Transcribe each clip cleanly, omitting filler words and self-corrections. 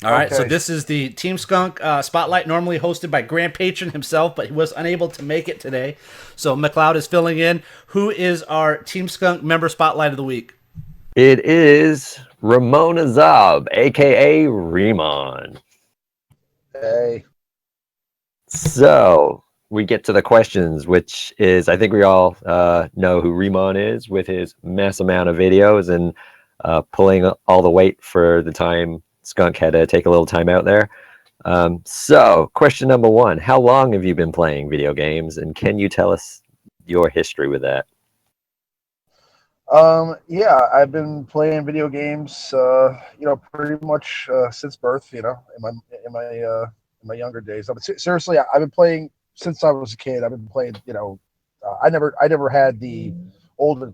All right, so Okay. this is the Team Skunk Spotlight, normally hosted by Grand Patron himself, but he was unable to make it today. So McLeod is filling in. Who is our Team Skunk member Spotlight of the week? It is Remon Azab, aka Remon. Hey. So we get to the questions, which is I think we all know who Remon is with his mass amount of videos and pulling all the weight for the time Skunk had to take a little time out there. So, question number one: how long have you been playing video games, and can you tell us your history with that? Yeah, I've been playing video games, pretty much since birth. In my in my younger days. I mean, seriously, I've been playing since I was a kid. I've been playing. I never had the old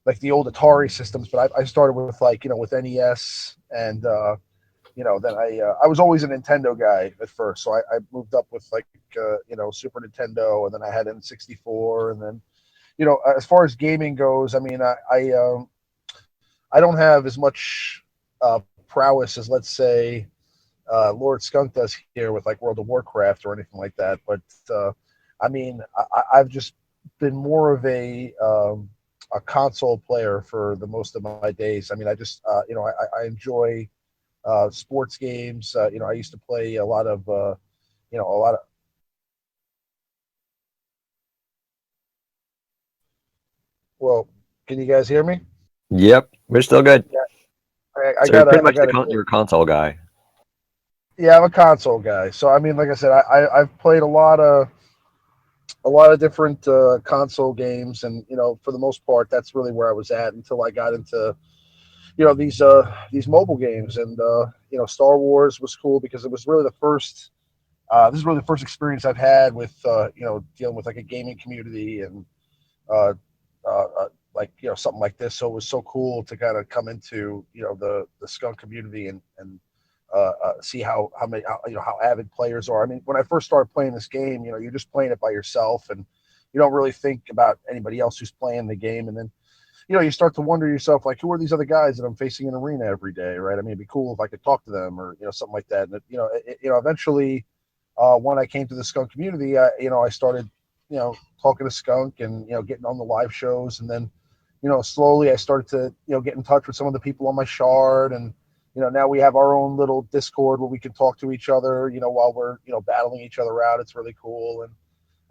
like the old Atari systems, but I started with with NES and then I was always a Nintendo guy at first, so I moved up with Super Nintendo, and then I had N64, and then as far as gaming goes, I mean I don't have as much prowess as, let's say, Lord Skunk does here with like World of Warcraft or anything like that, but I mean I've just been more of a console player for the most of my days. I mean, I just I enjoy sports games. I used to play a lot of a lot of. Well, can you guys hear me? Yep, we're still good. Yeah, So you're pretty I much got a you're a console guy. yeah. I'm a console guy, so I mean, like I said, I've played a lot of different console games, and for the most part, that's really where I was at until I got into these mobile games, and Star Wars was cool because it was really the first. This is really the first experience I've had with dealing with like a gaming community and uh, like something like this. So it was so cool to kind of come into the skunk community and see how avid players are. I mean, when I first started playing this game, you're just playing it by yourself and you don't really think about anybody else who's playing the game. And then you start to wonder yourself, like, who are these other guys that I'm facing in an arena every day, right? I mean, it'd be cool if I could talk to them or something like that. And eventually, when I came to the skunk community, I started talking to skunk and getting on the live shows, and then slowly I started to get in touch with some of the people on my shard, and now we have our own little Discord where we can talk to each other, while we're battling each other out. It's really cool, and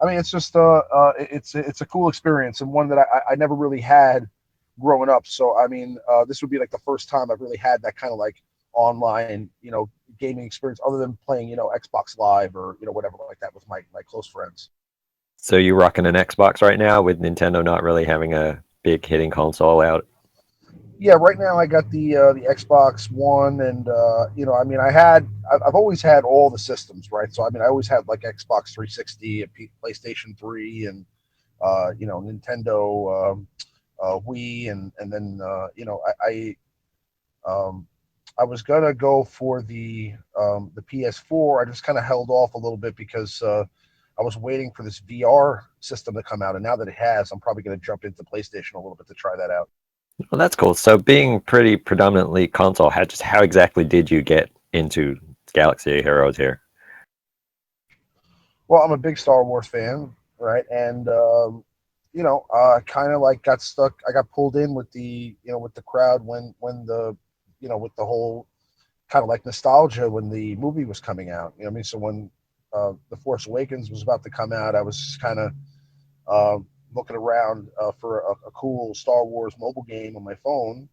I mean, it's just it's a cool experience and one that I never really had growing up. So I mean, this would be like the first time I've really had that kind of like online, gaming experience other than playing, Xbox Live or whatever like that with my close friends. So you rocking an Xbox right now with Nintendo not really having a big hitting console out? Yeah, right now I got the Xbox One, and I mean, I've always had all the systems, right? So I mean, I always had like Xbox 360, a PlayStation 3, and Nintendo Wii, and then um, I was gonna go for the PS4. I just kind of held off a little bit because I was waiting for this VR system to come out, and now that it has, I'm probably gonna jump into PlayStation a little bit to try that out. Well, that's cool. So being pretty predominantly console, how exactly did you get into Galaxy Heroes here? Well, I'm a big Star Wars fan, right? And kind of like got stuck. I got pulled in with with the crowd when the with the whole kind of like nostalgia when the movie was coming out. You know what I mean? So when the Force Awakens was about to come out, I was kind of uh, looking around for a cool Star Wars mobile game on my phone.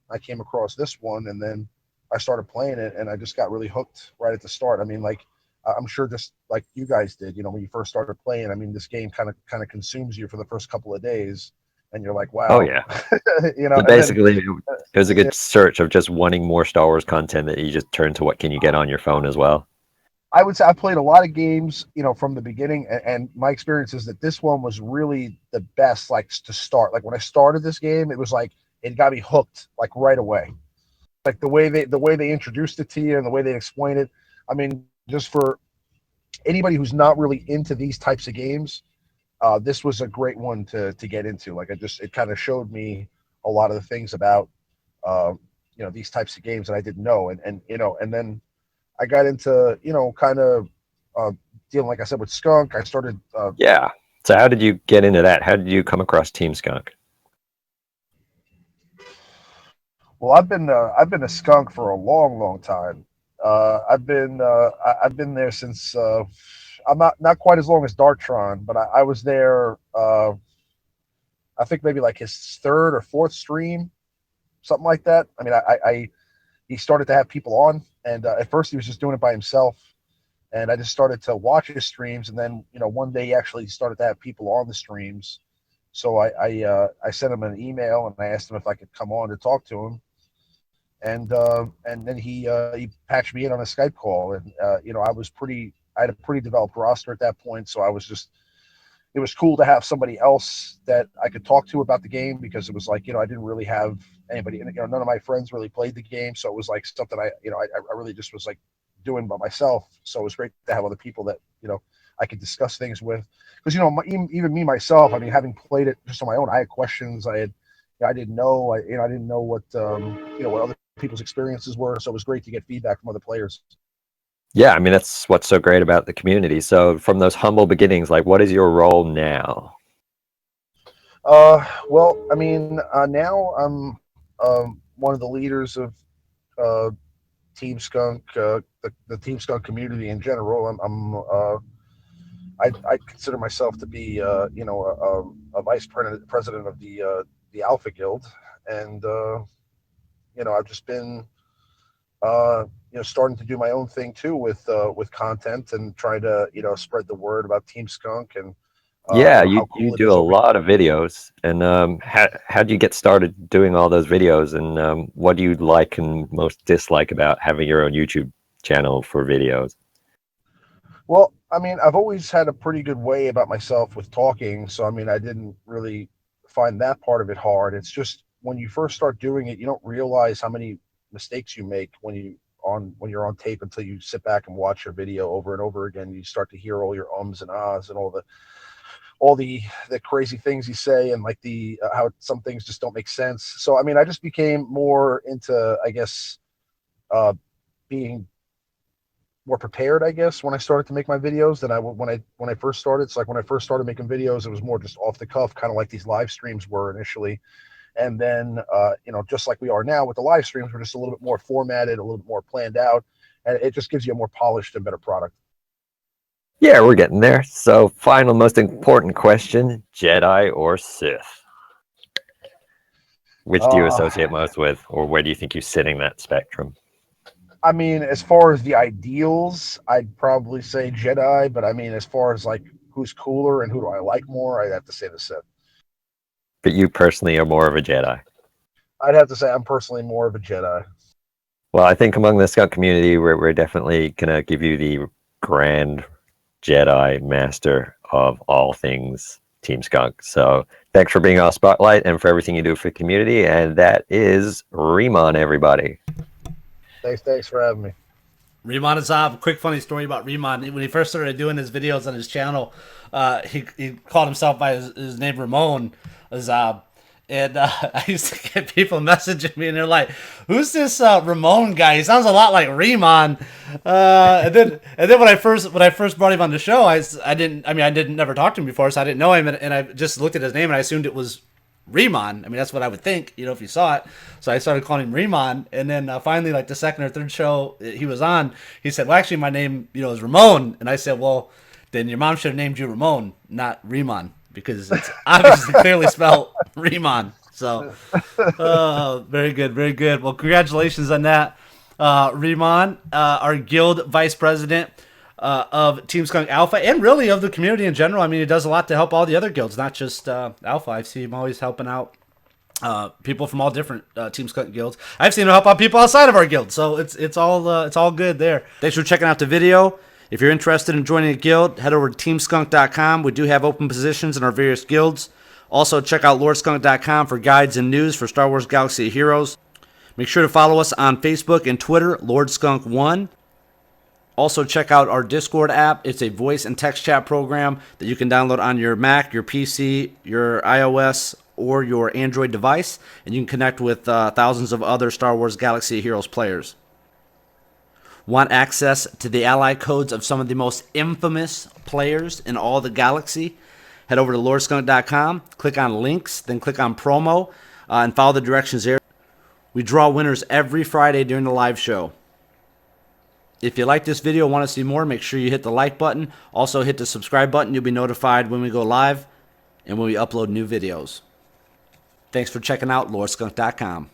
I came across this one, and then I started playing it, and I just got really hooked right at the start. I mean, like I'm sure just like you guys did, when you first started playing. I mean, this game kind of consumes you for the first couple of days, and you're like, Oh wow, yeah. So and then basically, it was a uh, good search of just wanting more Star Wars content that you just turn to what can you get on your phone as well. I would say I played a lot of games, from the beginning, and my experience is that this one was really the best, like to start. Like when I started this game, it was like it got me hooked like right away. Like the way they introduced it to you and the way they explain it. I mean, just for anybody who's not really into these types of games, this was a great one to get into. Like it kind of showed me a lot of the things about uh, these types of games that I didn't know, and then I got into kind of dealing, like I said, with Skunk. I started. Yeah. So how did you get into that? How did you come across Team Skunk? Well, I've been a Skunk for a long, long time. I've been there since I'm not quite as long as Dartron, but I was there. I think maybe like his third or fourth stream, something like that. I mean, he started to have people on, and at first he was just doing it by himself, and I just started to watch his streams, and then one day he actually started to have people on the streams. So I sent him an email and I asked him if I could come on to talk to him, and then he patched me in on a Skype call, and I had a pretty developed roster at that point, so I was just it was cool to have somebody else that I could talk to about the game, because it was like I didn't really have anybody, and none of my friends really played the game, so it was like something I really just was like doing by myself. So it was great to have other people that I could discuss things with, because even me myself, I mean, having played it just on my own, I had questions. I didn't know. I didn't know what other people's experiences were. So it was great to get feedback from other players. Yeah, I mean that's what's so great about the community. So from those humble beginnings, like what is your role now? Well, I mean, now I'm one of the leaders of uh, Team Skunk, the Team Skunk community in general. I consider myself to be a vice president of the Alpha Guild, and I've just been starting to do my own thing too with content and trying to spread the word about Team Skunk and Yeah, how you cool it do is a over. lot of videos, and how do you get started doing all those videos, and what do you like and most dislike about having your own YouTube channel for videos? Well, I mean, I've always had a pretty good way about myself with talking, so I mean, I didn't really find that part of it hard. It's just when you first start doing it, you don't realize how many mistakes you make when you're on tape, until you sit back and watch your video over and over again. You start to hear all your ums and ahs and all the crazy things you say, and like the how some things just don't make sense. So I mean, I just became more into, I guess, uh, being more prepared, I guess, when I started to make my videos than when I first started. So like when I first started making videos, it was more just off the cuff, kind of like these live streams were initially. And then just like we are now with the live streams, we're just a little bit more formatted, a little bit more planned out, and it just gives you a more polished and better product. Yeah, we're getting there. So, final, most important question: Jedi or Sith? Which do you Uh, associate most with, or where do you think you sit in that spectrum? I mean, as far as the ideals, I'd probably say Jedi, but I mean, as far as like who's cooler and who do I like more, I'd have to say the Sith. But you personally are more of a Jedi. I'd have to say I'm personally more of a Jedi. Well, I think among the Skunk community, we're definitely gonna give you the grand Jedi master of all things Team Skunk. So thanks for being our spotlight and for everything you do for the community. And that is Remon, everybody. Thanks for having me. Remon Azab. Quick funny story about Remon. When he first started doing his videos on his channel, he called himself by his name Remon Azab. And I used to get people messaging me, and they're like, "Who's this Ramon guy? He sounds a lot like Remon." And then when I first brought him on the show, I didn't never talk to him before, so I didn't know him, and I just looked at his name and I assumed it was Remon. I mean, that's what I would think, if you saw it. So I started calling him Remon, and then finally, like the second or third show he was on, he said, "Well, actually, my name, is Ramon." And I said, "Well, then your mom should have named you Ramon, not Remon, because it's obviously clearly spelled Remon." So, very good, very good. Well, congratulations on that, Remon, our guild vice president of Team Skunk Alpha, and really of the community in general. I mean, he does a lot to help all the other guilds, not just Alpha. I see him always helping out people from all different Team Skunk guilds. I've seen him help out people outside of our guild, so it's all good there. Thanks for checking out the video. If you're interested in joining a guild, head over to TeamSkunk.com. We do have open positions in our various guilds. Also, check out LordSkunk.com for guides and news for Star Wars Galaxy of Heroes. Make sure to follow us on Facebook and Twitter, LordSkunk1. Also, check out our Discord app. It's a voice and text chat program that you can download on your Mac, your PC, your iOS, or your Android device, and you can connect with thousands of other Star Wars Galaxy of Heroes players. Want access to the ally codes of some of the most infamous players in all the galaxy? Head over to TeamSkunk.com, click on links, then click on promo, and follow the directions there. We draw winners every Friday during the live show. If you like this video and want to see more, make sure you hit the like button. Also hit the subscribe button. You'll be notified when we go live and when we upload new videos. Thanks for checking out TeamSkunk.com.